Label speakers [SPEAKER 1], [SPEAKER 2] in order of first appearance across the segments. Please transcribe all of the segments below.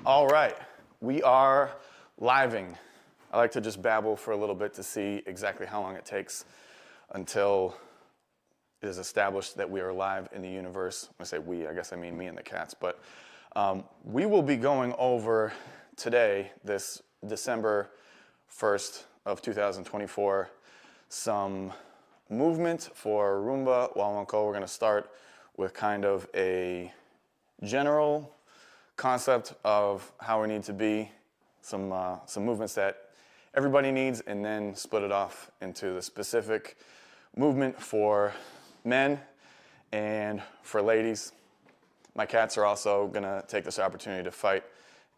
[SPEAKER 1] All right, we are living. I like to just babble for a little bit to see exactly how long it takes until it is established that we are live in the universe. When I say we, I guess I mean me and the cats. But we will be going over today, this December 1st of 2024, some movement for Rumba, Guaguanco. We're going to start with kind of a general concept of how we need to be, some movements that everybody needs, and then split it off into the specific movement for men and for ladies. My cats are also going to take this opportunity to fight,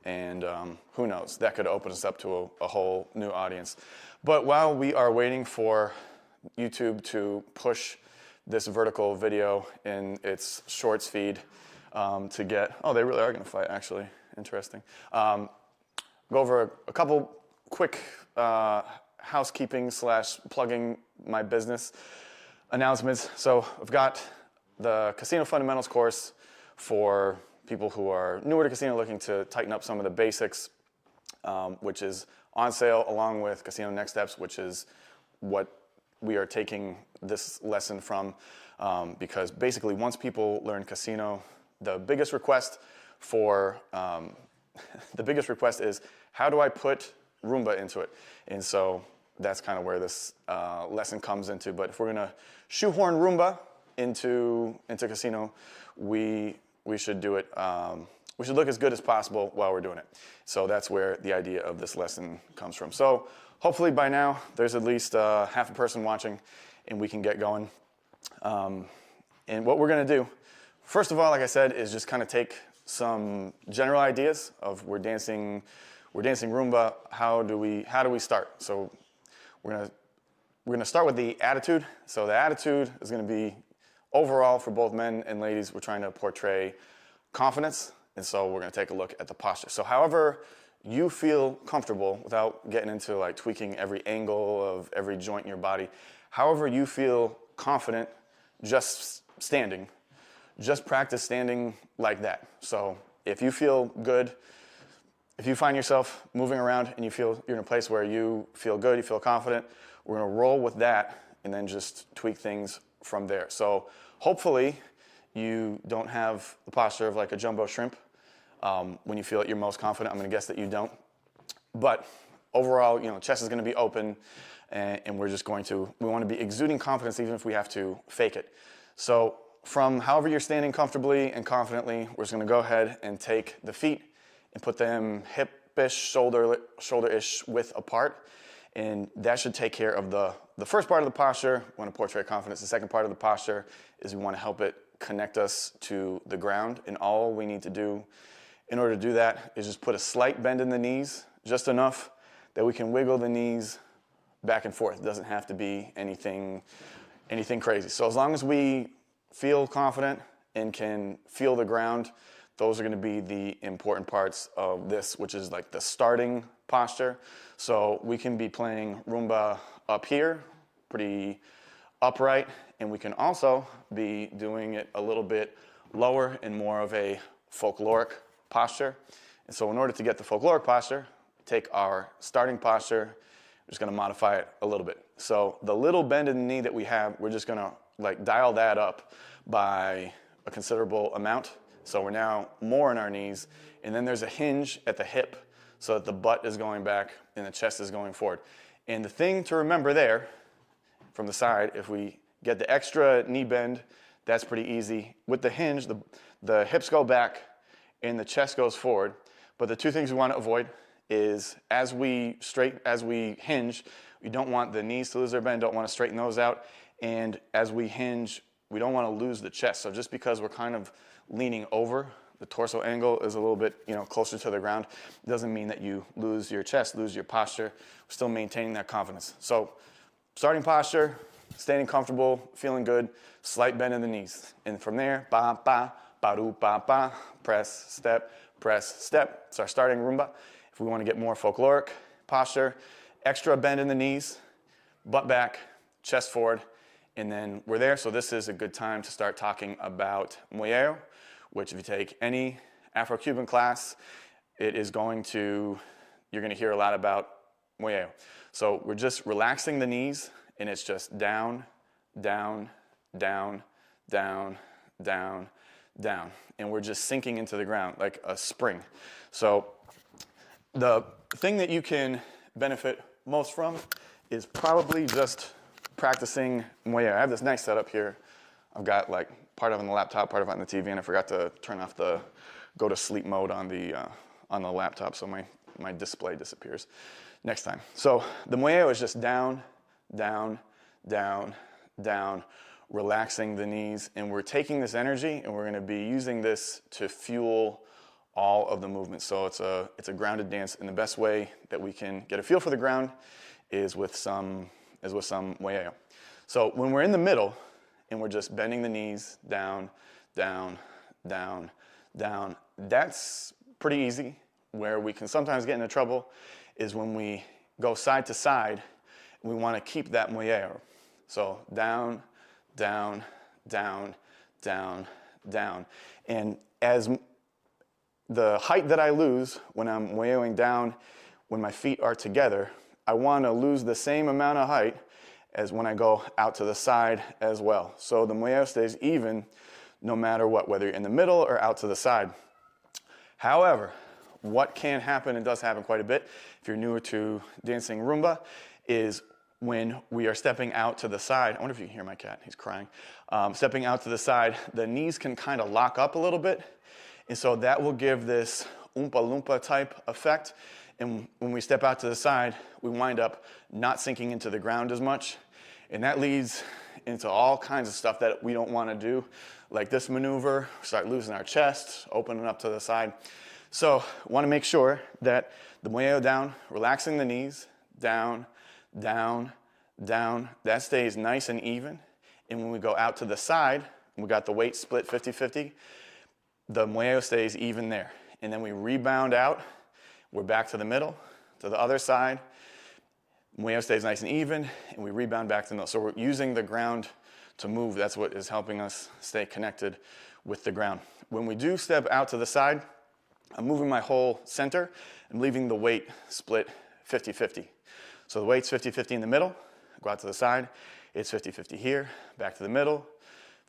[SPEAKER 1] and who knows, that could open us up to a whole new audience. But while we are waiting for YouTube to push this vertical video in its shorts feed to get, oh, they really are going to fight, actually. Interesting. Go over a couple quick housekeeping / plugging my business announcements. So I've got the Casino Fundamentals course for people who are newer to casino looking to tighten up some of the basics, which is on sale along with Casino Next Steps, which is what we are taking this lesson from, because basically once people learn casino, the biggest request is, how do I put Rumba into it? And so that's kind of where this lesson comes into. But if we're going to shoehorn Rumba into casino, we should do it. We should look as good as possible while we're doing it. So that's where the idea of this lesson comes from. So hopefully by now there's at least half a person watching, and we can get going. And what we're going to do, first of all, like I said, is just kind of take some general ideas of we're dancing Rumba. How do we start? So we're gonna start with the attitude. So the attitude is going to be overall for both men and ladies. We're trying to portray confidence, and so we're going to take a look at the posture. So however you feel comfortable, without getting into like tweaking every angle of every joint in your body, however you feel confident, just standing. Just practice standing like that. So if you feel good, if you find yourself moving around and you feel you're in a place where you feel good, you feel confident, we're going to roll with that and then just tweak things from there. So hopefully you don't have the posture of like a jumbo shrimp when you feel at your most confident. I'm going to guess that you don't. But overall, chest is going to be open, and we want to be exuding confidence even if we have to fake it. So from however you're standing comfortably and confidently, we're just going to go ahead and take the feet and put them hip-ish, shoulder-ish width apart. And that should take care of the first part of the posture. We want to portray confidence. The second part of the posture is we want to help it connect us to the ground. And all we need to do in order to do that is just put a slight bend in the knees, just enough that we can wiggle the knees back and forth. It doesn't have to be anything crazy. So as long as we feel confident and can feel the ground, those are going to be the important parts of this, which is like the starting posture. So we can be playing Rumba up here, pretty upright, and we can also be doing it a little bit lower in more of a folkloric posture. And so in order to get the folkloric posture, take our starting posture, we're just going to modify it a little bit. So the little bend in the knee that we have, we're just going to like dial that up by a considerable amount. So we're now more in our knees, and then there's a hinge at the hip so that the butt is going back and the chest is going forward. And the thing to remember there from the side, if we get the extra knee bend, that's pretty easy. With the hinge, the hips go back and the chest goes forward. But the two things we want to avoid is as we hinge, we don't want the knees to lose their bend, don't want to straighten those out. And as we hinge, we don't want to lose the chest. So just because we're kind of leaning over, the torso angle is a little bit, closer to the ground, it doesn't mean that you lose your chest, lose your posture. We're still maintaining that confidence. So starting posture, standing comfortable, feeling good, slight bend in the knees. And from there, ba, ba, ba-do, ba, ba, press, step, press, step. It's our starting Rumba. If we want to get more folkloric posture, extra bend in the knees, butt back, chest forward, and then we're there. So this is a good time to start talking about Muelleo, which if you take any Afro-Cuban class, you're gonna hear a lot about Muelleo. So we're just relaxing the knees, and it's just down, down, down, down, down, down. And we're just sinking into the ground like a spring. So the thing that you can benefit most from is probably just practicing Muelleo. I have this nice setup here. I've got like part of it on the laptop, part of it on the TV, and I forgot to turn off the go to sleep mode on the laptop, so my display disappears next time. So the Muelleo is just down, down, down, down, relaxing the knees, and we're taking this energy and we're gonna be using this to fuel all of the movements. So it's a grounded dance, and the best way that we can get a feel for the ground is with some Muelleo. So when we're in the middle and we're just bending the knees down, down, down, down, that's pretty easy. Where we can sometimes get into trouble is when we go side to side, we want to keep that Muelleo. So down, down, down, down, down. And as the height that I lose when I'm Muelleoing down, when my feet are together, I want to lose the same amount of height as when I go out to the side as well. So the Muelleo stays even no matter what, whether you're in the middle or out to the side. However, what can happen, and does happen quite a bit if you're newer to dancing Rumba, is when we are stepping out to the side. I wonder if you can hear my cat, he's crying. Stepping out to the side, the knees can kind of lock up a little bit, and so that will give this Oompa Loompa type effect. And when we step out to the side, we wind up not sinking into the ground as much, and that leads into all kinds of stuff that we don't want to do, like this maneuver, start losing our chest, opening up to the side. So want to make sure that the Muelleo down, relaxing the knees, down, down, down, that stays nice and even. And when we go out to the side, we got the weight split 50-50, the Muelleo stays even there. And then we rebound out, we're back to the middle, to the other side, Muelleo stays nice and even, and we rebound back to the middle. So we're using the ground to move. That's what is helping us stay connected with the ground. When we do step out to the side, I'm moving my whole center. I'm leaving the weight split 50-50. So the weight's 50-50 in the middle, go out to the side, it's 50-50 here, back to the middle,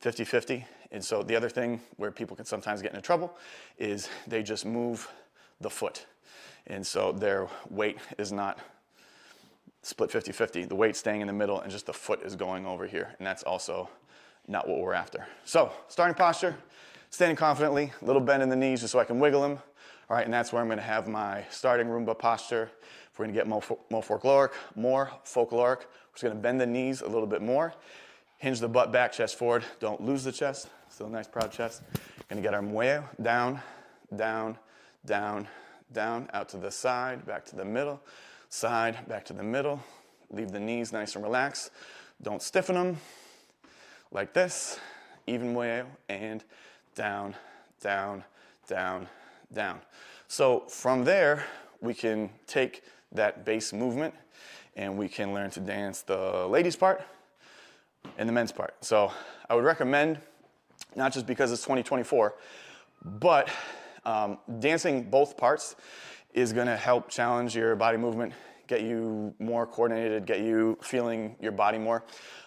[SPEAKER 1] 50-50. And so the other thing where people can sometimes get into trouble is they just move the foot. And so their weight is not split 50-50. The weight's staying in the middle and just the foot is going over here. And that's also not what we're after. So starting posture, standing confidently, a little bend in the knees just so I can wiggle them. All right, and that's where I'm gonna have my starting Rumba posture. If we're gonna get more folkloric, we're just gonna bend the knees a little bit more, hinge the butt back, chest forward. Don't lose the chest, still a nice proud chest. Gonna get our Muelleo down, down, down, down, out to the side, back to the middle, side, back to the middle. Leave the knees nice and relaxed. Don't stiffen them, like this, even Muelleo, and down, down, down, down. So from there, we can take that base movement and we can learn to dance the ladies part and the men's part. So I would recommend, not just because it's 2024, but dancing both parts is gonna help challenge your body movement, get you more coordinated, get you feeling your body more.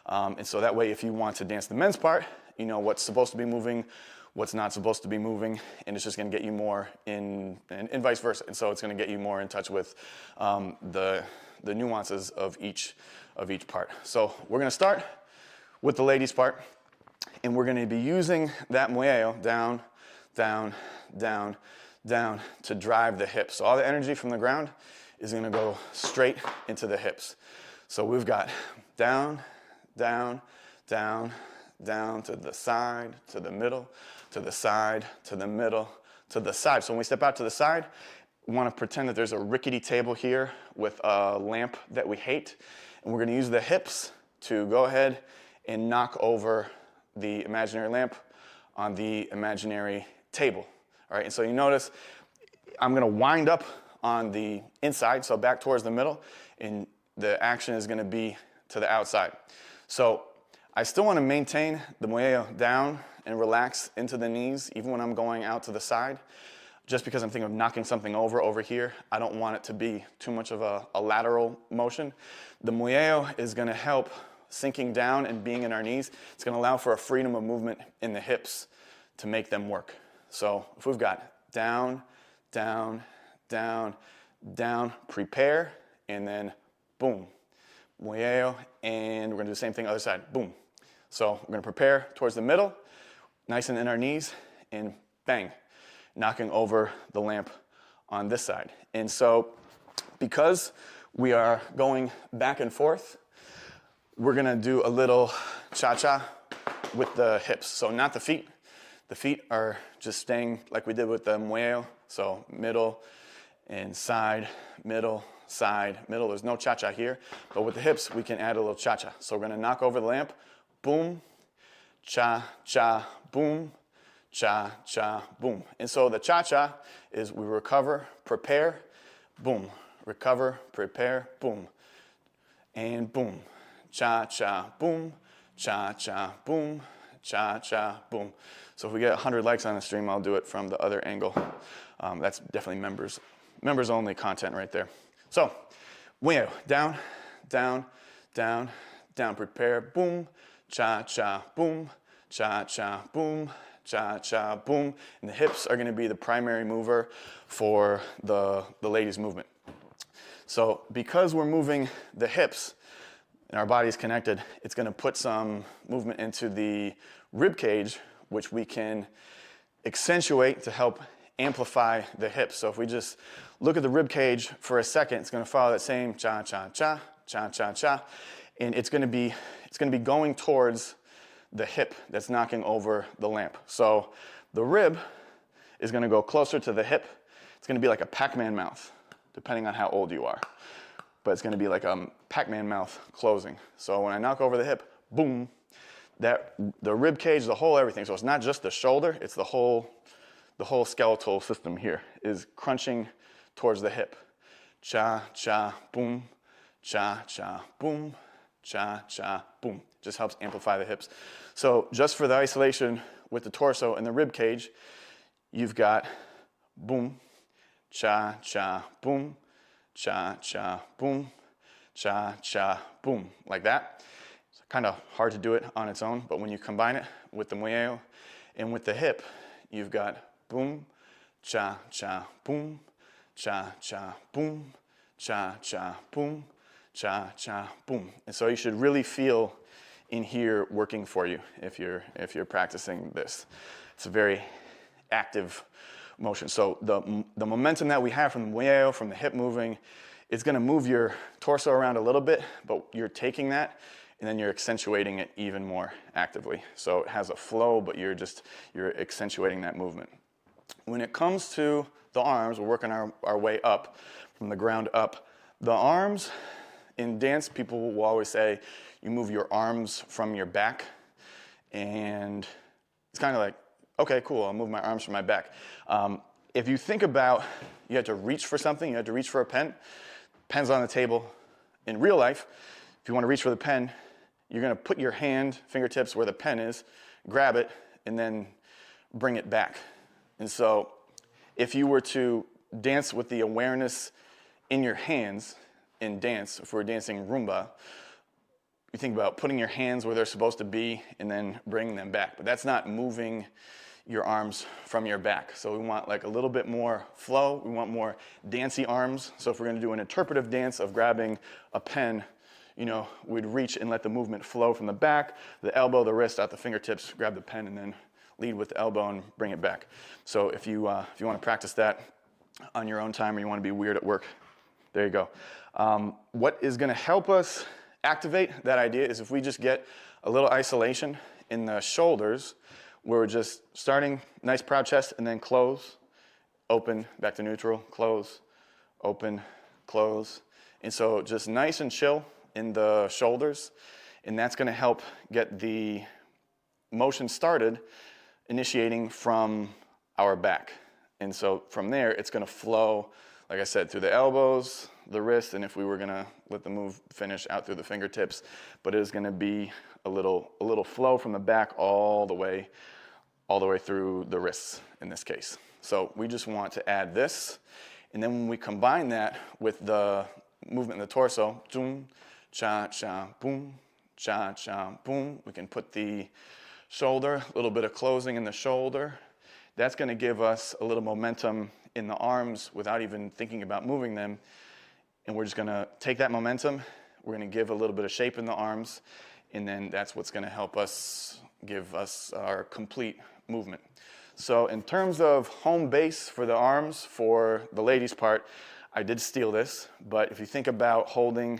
[SPEAKER 1] And so that way, if you want to dance the men's part, you know what's supposed to be moving, what's not supposed to be moving, and it's just gonna get you more in, and vice versa. And so it's gonna get you more in touch with the nuances of each part. So we're gonna start with the ladies part, and we're gonna be using that Muelleo down, down, down, down to drive the hips. So all the energy from the ground is gonna go straight into the hips. So we've got down, down, down, down to the side, to the middle, to the side, to the middle, to the side. So when we step out to the side, we want to pretend that there's a rickety table here with a lamp that we hate, and we're going to use the hips to go ahead and knock over the imaginary lamp on the imaginary table. All right, and so you notice I'm going to wind up on the inside, so back towards the middle, and the action is going to be to the outside. So I still want to maintain the Muelleo down and relax into the knees, even when I'm going out to the side. just because I'm thinking of knocking something over here, I don't want it to be too much of a lateral motion. The muelleo is gonna help sinking down and being in our knees. It's gonna allow for a freedom of movement in the hips to make them work. So if we've got down, down, down, down, prepare, and then boom, muelleo, and we're gonna do the same thing other side, boom. So we're gonna prepare towards the middle, nice and in our knees, and bang, knocking over the lamp on this side. And so because we are going back and forth, we're gonna do a little cha-cha with the hips. So not the feet. The feet are just staying like we did with the muelleo. So middle and side, middle, side, middle. There's no cha-cha here. But with the hips, we can add a little cha-cha. So we're gonna knock over the lamp, boom, cha-cha, boom, cha-cha, boom. And so the cha-cha is we recover, prepare, boom. Recover, prepare, boom. And boom. Cha-cha, boom. Cha-cha, boom. Cha-cha, boom. So if we get 100 likes on the stream, I'll do it from the other angle. That's definitely members only content right there. So, muelleo, down, down, down, down, prepare, boom. Cha-cha, boom. Cha-cha, boom. Cha-cha, boom. And the hips are gonna be the primary mover for the ladies' movement. So because we're moving the hips and our body's connected, it's gonna put some movement into the rib cage, which we can accentuate to help amplify the hips. So if we just look at the rib cage for a second, it's gonna follow that same cha-cha-cha, cha-cha-cha, and it's gonna be going towards the hip that's knocking over the lamp. So the rib is gonna go closer to the hip. It's gonna be like a Pac-Man mouth, depending on how old you are. But it's gonna be like a Pac-Man mouth closing. So when I knock over the hip, boom, the rib cage, the whole everything. So it's not just the shoulder, it's the whole skeletal system here is crunching towards the hip. Cha, cha, boom, cha, cha, boom, cha, cha, boom. Just helps amplify the hips. So just for the isolation with the torso and the rib cage, you've got boom, cha, cha, boom, cha, cha, boom, cha, cha, boom, like that. It's kind of hard to do it on its own, but when you combine it with the muelleo and with the hip, you've got boom, cha, cha, boom, cha, cha, boom, cha, cha, boom, cha, cha, boom. And so you should really feel in here working for you if you're practicing this. It's a very active motion. So the momentum that we have from the muelleo, from the hip moving, it's gonna move your torso around a little bit, but you're taking that and then you're accentuating it even more actively. So it has a flow, but you're accentuating that movement. When it comes to the arms, we're working our way up from the ground up. The arms, in dance, people will always say, you move your arms from your back. And it's kind of like, okay, cool, I'll move my arms from my back. If you think about, you had to reach for something, you had to reach for a pen, pen's on the table. In real life, if you want to reach for the pen, you're gonna put your hand, fingertips where the pen is, grab it, and then bring it back. And so if you were to dance with the awareness in your hands in dance, if we're dancing Rumba, you think about putting your hands where they're supposed to be and then bringing them back. But that's not moving your arms from your back. So we want like a little bit more flow. We want more dancey arms. So if we're gonna do an interpretive dance of grabbing a pen, you know, we'd reach and let the movement flow from the back, the elbow, the wrist, out the fingertips, grab the pen, and then lead with the elbow and bring it back. So if you want to practice that on your own time or you want to be weird at work, there you go. What is going to help us activate that idea is if we just get a little isolation in the shoulders, where we're just starting nice proud chest and then close, open, back to neutral, close, open, close. And so just nice and chill in the shoulders, and that's going to help get the motion started, initiating from our back. And so from there, it's going to flow, like I said, through the elbows, the wrist, and if we were going to let the move finish out through the fingertips, but it is going to be a little flow from the back all the way through the wrists in this case. So we just want to add this. And then when we combine that with the movement in the torso, zoom, cha, cha, boom, cha, cha, boom, we can put the shoulder, a little bit of closing in the shoulder. That's going to give us a little momentum in the arms without even thinking about moving them. And we're just going to take that momentum, we're going to give a little bit of shape in the arms, and then that's what's going to help us give us our complete movement. So in terms of home base for the arms, for the ladies' part, I did steal this, but if you think about holding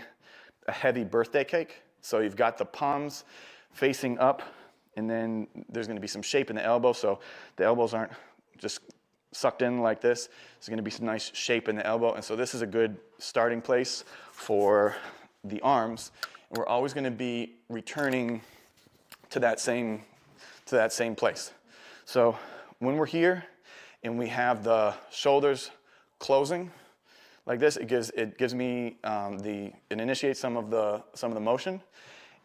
[SPEAKER 1] a heavy birthday cake, so you've got the palms facing up, and then there's going to be some shape in the elbow, so the elbows aren't just sucked in like this. There's going to be some nice shape in the elbow, and so this is a good starting place for the arms. And we're always going to be returning to that same place. So when we're here and we have the shoulders closing like this, it gives me it initiates some of the motion,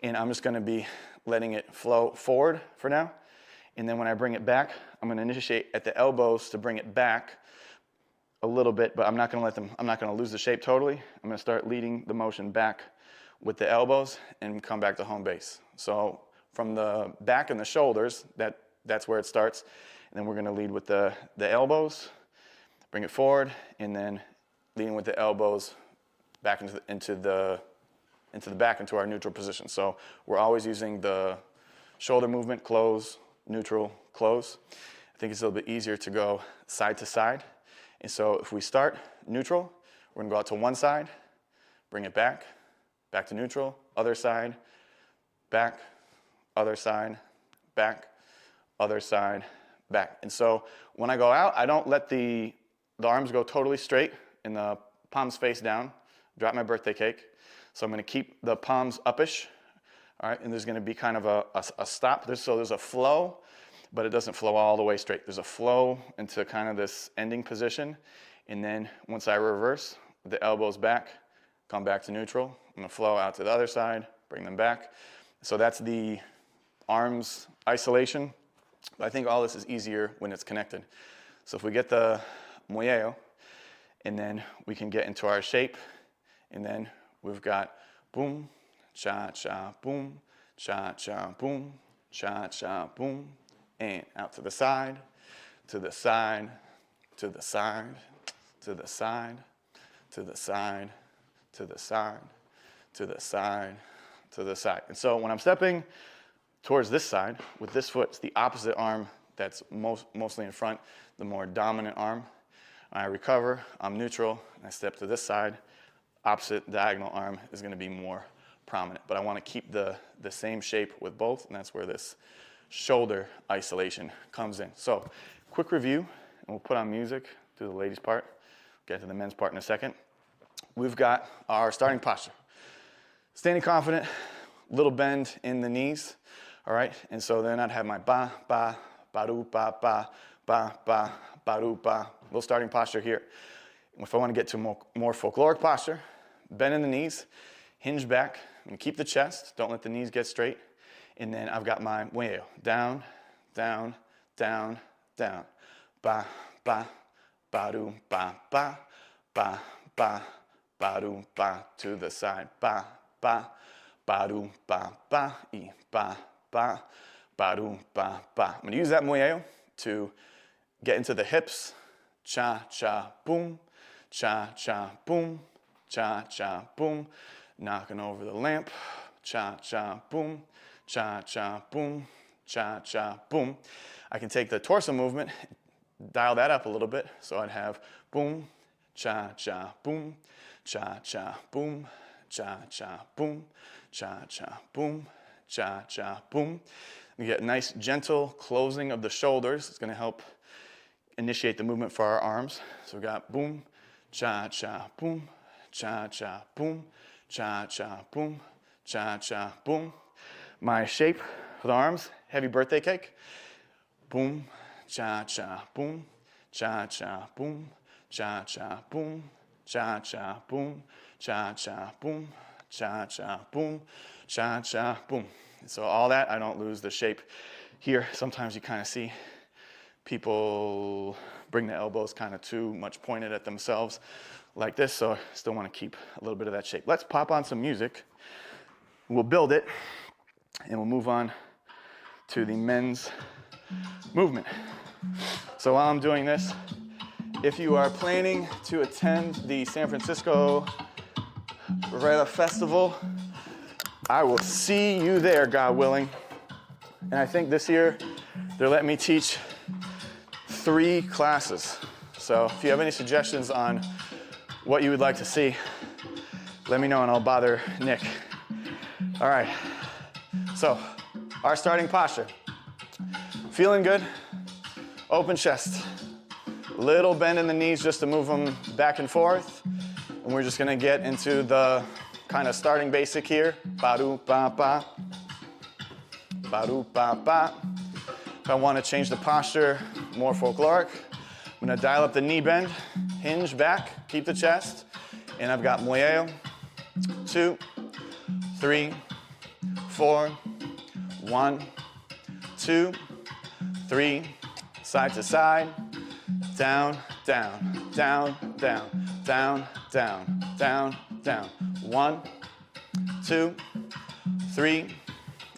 [SPEAKER 1] and I'm just going to be letting it flow forward for now. And then when I bring it back, I'm going to initiate at the elbows to bring it back a little bit, but I'm not going to lose the shape totally. I'm going to start leading the motion back with the elbows and come back to home base. So from the back and the shoulders, that's where it starts. And then we're going to lead with the elbows, bring it forward, and then leading with the elbows back into the back, into our neutral position. So we're always using the shoulder movement, close, neutral, close. I think it's a little bit easier to go side to side. And so if we start neutral, we're going to go out to one side, bring it back to neutral, other side, back, other side, back, other side, back. And so when I go out, I don't let the arms go totally straight and the palms face down, drop my birthday cake. So I'm going to keep the palms uppish. All right, and there's going to be kind of a stop. So there's a flow, but it doesn't flow all the way straight. There's a flow into kind of this ending position. And then once I reverse, the elbows back, come back to neutral. I'm going to flow out to the other side, bring them back. So that's the arms isolation. But I think all this is easier when it's connected. So if we get the Muelleo, and then we can get into our shape, and then we've got boom, cha, cha, boom, cha, cha, boom, cha, cha, boom, and out to the side, to the side, to the side, to the side, to the side, to the side, to the side, to the side. And so when I'm stepping towards this side, with this foot, it's the opposite arm that's mostly in front, the more dominant arm. I recover, I'm neutral, and I step to this side. Opposite diagonal arm is going to be more prominent, but I want to keep the same shape with both, and that's where this shoulder isolation comes in. So quick review, and we'll put on music to the ladies' part, get to the men's part in a second. We've got our starting posture. Standing confident, little bend in the knees, all right? And so then I'd have my ba, ba, ba-do, ba, ba, ba, ba, ba-do, ba, little starting posture here. If I want to get to more folkloric posture, bend in the knees, hinge back, and keep the chest, don't let the knees get straight. And then I've got my Muelleo, down, down, down, down. Ba, ba, ba-do, ba, ba, ba, ba, ba-do, ba, to the side. Ba, ba, ba-do, ba, ba, e, ba, ba, ba-do, ba, ba. I'm going to use that Muelleo to get into the hips. Cha, cha, boom. Cha, cha, boom. Cha, cha, boom. Knocking over the lamp. Cha, cha, boom. Cha, cha, boom. Cha, cha, boom. I can take the torso movement, dial that up a little bit. So I'd have boom, cha, cha, boom. Cha, cha, boom. Cha, cha, boom. Cha, cha, boom. Cha, cha, boom. We get a nice gentle closing of the shoulders. It's going to help initiate the movement for our arms. So we've got boom, cha, cha, boom, cha, cha, boom, cha, cha, boom, cha, cha, boom. My shape for the arms, heavy birthday cake. Boom, cha, cha, boom, cha, cha, boom, cha, cha, boom, cha, cha, boom, cha, cha, boom, cha, cha, boom, cha, cha, boom. And so all that, I don't lose the shape here. Sometimes you kind of see people bring the elbows kind of too much pointed at themselves like this, so I still want to keep a little bit of that shape. Let's pop on some music. We'll build it, and we'll move on to the men's movement. So while I'm doing this, if you are planning to attend the San Francisco Rueda Festival, I will see you there, God willing. And I think this year they're letting me teach 3 classes. So if you have any suggestions on what you would like to see, let me know and I'll bother Nick. All right, so our starting posture. Feeling good, open chest. Little bend in the knees just to move them back and forth. And we're just gonna get into the kind of starting basic here. Ba-do-ba-ba. Ba-do-ba-ba. If I want to change the posture, more folkloric, I'm gonna dial up the knee bend, hinge back, keep the chest, and I've got Muelleo, 2, 3, 4, 1, 2, 3, side to side, down, down, down, down, down, down, down, down. 1, 2, 3,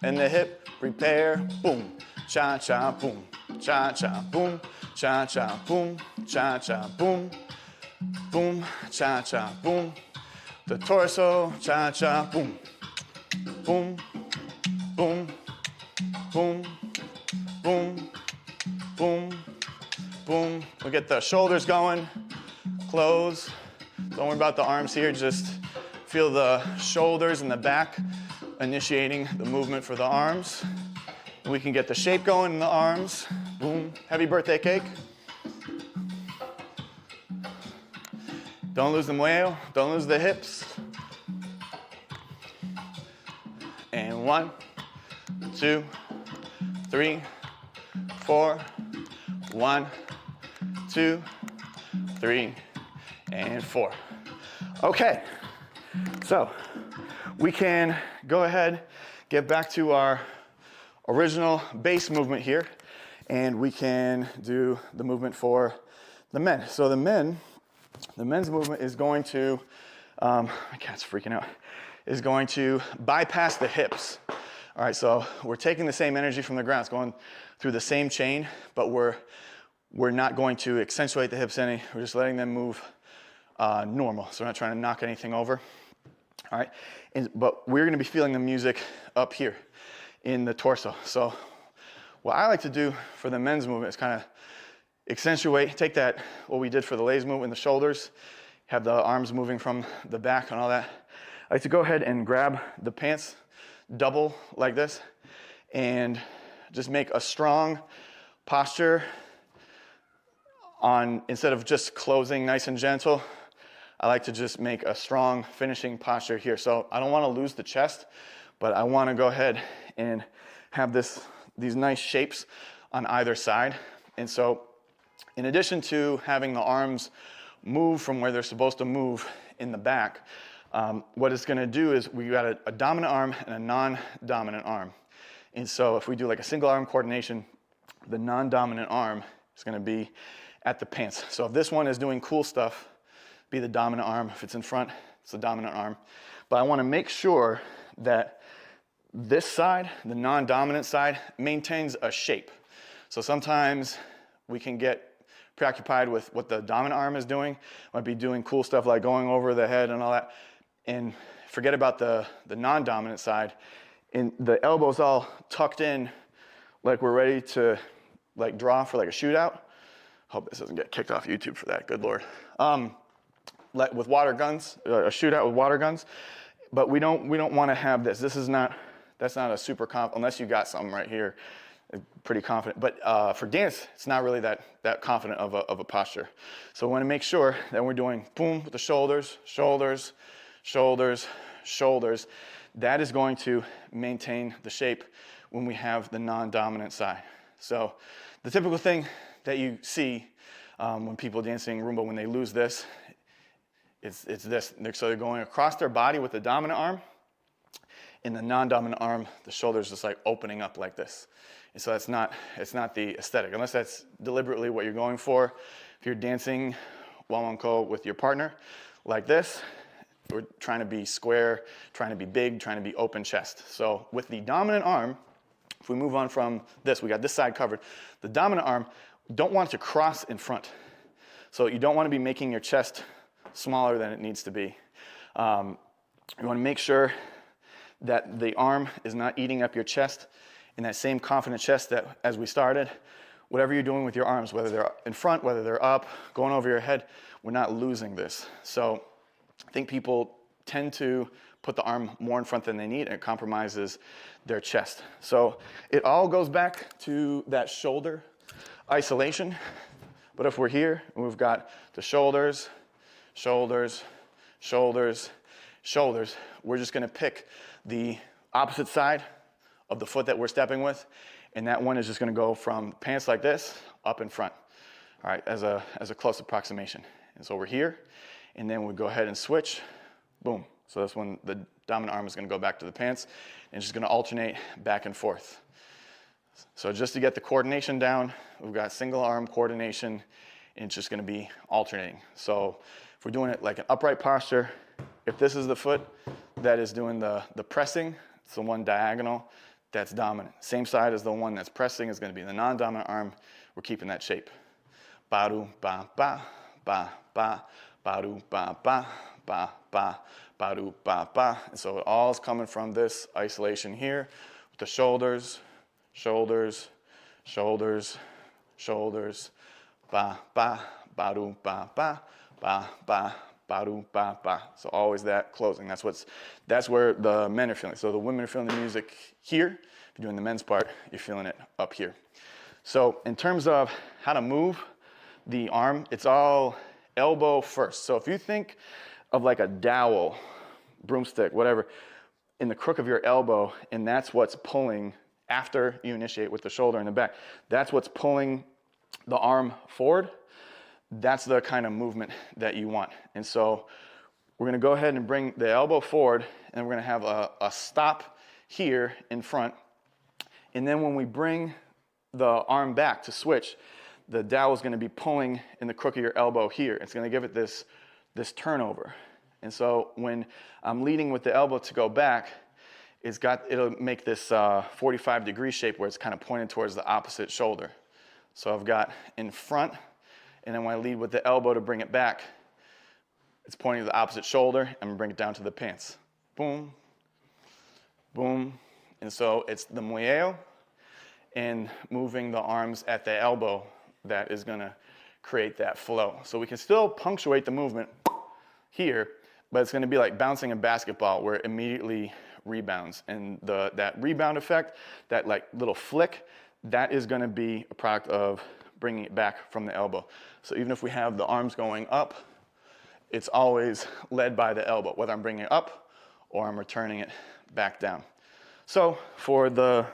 [SPEAKER 1] and the hip, prepare, boom, cha-cha, boom, cha-cha, boom, cha-cha, boom, cha-cha, boom, boom, cha-cha, boom. The torso, cha-cha, boom, boom, boom, boom, boom, boom, boom. We'll get the shoulders going, close. Don't worry about the arms here, just feel the shoulders and the back initiating the movement for the arms. And we can get the shape going in the arms. Boom, heavy birthday cake. Don't lose the muelleo, don't lose the hips. And 1, 2, 3, 4, 1, 2, 3, and 4. Okay, so we can go ahead, get back to our original base movement here, and we can do the movement for the men. So the men's movement is going to, my cat's freaking out, is going to bypass the hips. All right, so we're taking the same energy from the ground. It's going through the same chain, but we're not going to accentuate the hips any. We're just letting them move normal. So we're not trying to knock anything over. All right, but we're gonna be feeling the music up here in the torso. So what I like to do for the men's movement is kind of accentuate, take that, what we did for the lays movement in the shoulders, have the arms moving from the back and all that. I like to go ahead and grab the pants, double like this, and just make a strong posture on, instead of just closing nice and gentle, I like to just make a strong finishing posture here. So I don't want to lose the chest, but I want to go ahead and have these nice shapes on either side. And so in addition to having the arms move from where they're supposed to move in the back, what it's going to do is we got a dominant arm and a non-dominant arm. And so if we do like a single arm coordination, the non-dominant arm is going to be at the pants. So if this one is doing cool stuff, be the dominant arm. If it's in front, it's the dominant arm. But I want to make sure that this side, the non-dominant side, maintains a shape. So sometimes we can get preoccupied with what the dominant arm is doing. Might be doing cool stuff like going over the head and all that, and forget about the non-dominant side. And the elbows all tucked in like we're ready to like draw for like a shootout. Hope this doesn't get kicked off YouTube for that, good Lord. With water guns, a shootout with water guns, but we don't want to have this. That's not a super unless you got something right here, pretty confident. But for dance, it's not really that confident of a posture. So we want to make sure that we're doing boom with the shoulders, shoulders, shoulders, shoulders. That is going to maintain the shape when we have the non-dominant side. So the typical thing that you see when people dancing Rumba, when they lose this, it's this. So they're going across their body with the dominant arm. In the non-dominant arm, the shoulder's just like opening up like this. And so it's not the aesthetic. Unless that's deliberately what you're going for, If you're dancing Guaguanco with your partner like this, we're trying to be square, trying to be big, trying to be open chest. So with the dominant arm, if we move on from this, we got this side covered. The dominant arm, don't want it to cross in front. So you don't want to be making your chest smaller than it needs to be. You want to make sure that the arm is not eating up your chest in that same confident chest that as we started. Whatever you're doing with your arms, whether they're in front, whether they're up, going over your head, we're not losing this. So I think people tend to put the arm more in front than they need, and it compromises their chest. So it all goes back to that shoulder isolation. But if we're here, and we've got the shoulders, shoulders, shoulders, shoulders, we're just gonna pick the opposite side of the foot that we're stepping with, and that one is just gonna go from pants like this, up in front, all right, as a close approximation. And so we're here, and then we go ahead and switch, boom. So that's when the dominant arm is gonna go back to the pants, and it's just gonna alternate back and forth. So just to get the coordination down, we've got single arm coordination, and it's just gonna be alternating. So if we're doing it like an upright posture, if this is the foot that is doing the pressing, it's the one diagonal, that's dominant. Same side as the one that's pressing is gonna be the non-dominant arm. We're keeping that shape. Ba-do, ba, ba, ba, ba, ba-do, ba, ba, ba, ba, ba-do, ba, ba. And so it all is coming from this isolation here with the shoulders, shoulders, shoulders, shoulders, ba, ba, ba-do, ba, ba, ba, ba, ba-do, ba, ba. So always that closing. That's where the men are feeling. So the women are feeling the music here. If you're doing the men's part, you're feeling it up here. So in terms of how to move the arm, it's all elbow first. So if you think of like a dowel, broomstick, whatever, in the crook of your elbow, and that's what's pulling after you initiate with the shoulder in the back, that's what's pulling the arm forward. That's the kind of movement that you want. And so we're gonna go ahead and bring the elbow forward, and we're gonna have a stop here in front. And then when we bring the arm back to switch, the dowel is gonna be pulling in the crook of your elbow here. It's gonna give it this turnover. And so when I'm leading with the elbow to go back, it'll make this 45-degree shape where it's kind of pointed towards the opposite shoulder. So I've got in front, and then when I lead with the elbow to bring it back, it's pointing to the opposite shoulder, and I'm gonna bring it down to the pants. Boom, boom. And so it's the muelleo and moving the arms at the elbow that is gonna create that flow. So we can still punctuate the movement here, but it's gonna be like bouncing a basketball where it immediately rebounds. And that rebound effect, that like little flick, that is gonna be a product of bringing it back from the elbow. So even if we have the arms going up, it's always led by the elbow, whether I'm bringing it up or I'm returning it back down. So for the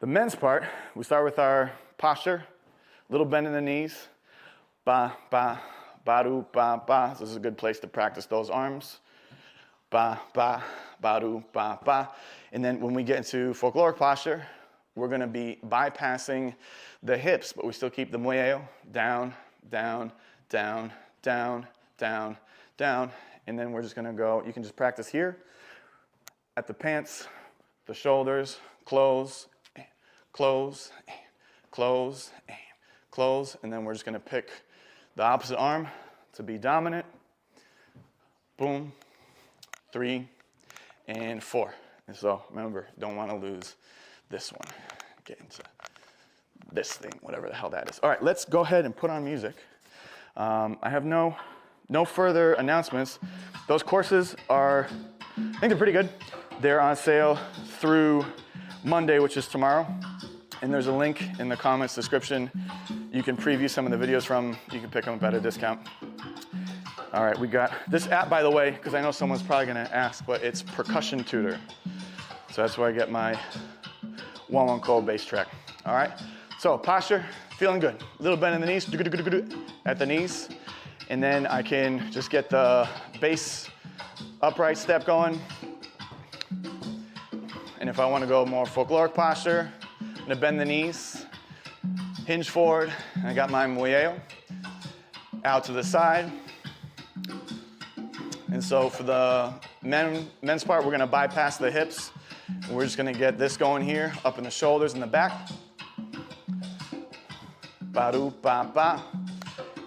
[SPEAKER 1] men's part, we start with our posture, little bend in the knees, ba, ba, ba-do, ba, ba. So this is a good place to practice those arms. Ba, ba, ba-do, ba, ba. And then when we get into folkloric posture, we're gonna be bypassing the hips, but we still keep the muelleo down, down, down, down, down, down. And then we're just gonna go, you can just practice here at the pants, the shoulders, close, close, close, close. And then we're just gonna pick the opposite arm to be dominant. Boom, 3 and 4. And so remember, don't wanna lose this one. Get into this thing, whatever the hell that is. All right, let's go ahead and put on music. I have no further announcements. Those courses are, I think they're pretty good. They're on sale through Monday, which is tomorrow. And there's a link in the comments description. You can preview some of the videos from, you can pick them up at a discount. All right, we got this app, by the way, because I know someone's probably gonna ask, but it's Percussion Tutor. So that's where I get my Guaguanco bass track. All right, so posture, feeling good. A little bend in the knees, at the knees. And then I can just get the bass upright step going. And if I want to go more folkloric posture, I'm gonna bend the knees, hinge forward, and I got my muelleo. out to the side. And so for the men's part, we're gonna bypass the hips. And we're just gonna get this going here, up in the shoulders and the back. Ba-do, ba-ba.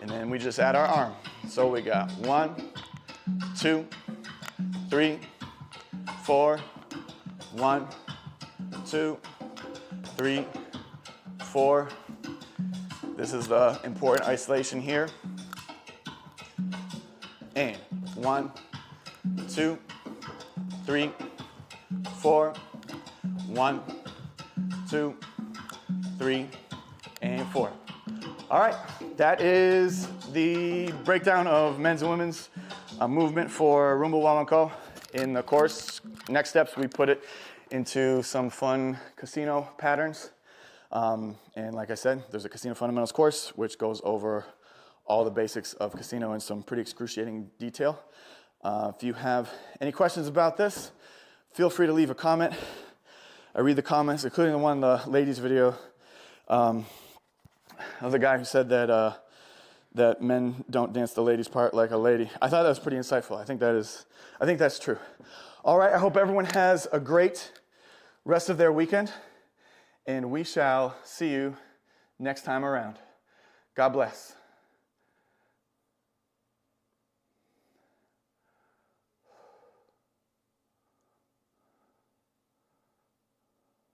[SPEAKER 1] And then we just add our arm. So we got 1, 2, 3, 4, 1, 2, 3, 4. This is the important isolation here. And 1, 2, 3, 4, 1, 2, 3, and 4. All right, that is the breakdown of men's and women's movement for Rumba Guaguanco. In the course, next steps, we put it into some fun casino patterns. And like I said, there's a casino fundamentals course, which goes over all the basics of casino in some pretty excruciating detail. If you have any questions about this, feel free to leave a comment. I read the comments, including the one in the ladies video. Of the guy who said that that men don't dance the ladies' part like a lady. I thought that was pretty insightful. I think that's true. All right, I hope everyone has a great rest of their weekend, and we shall see you next time around. God bless.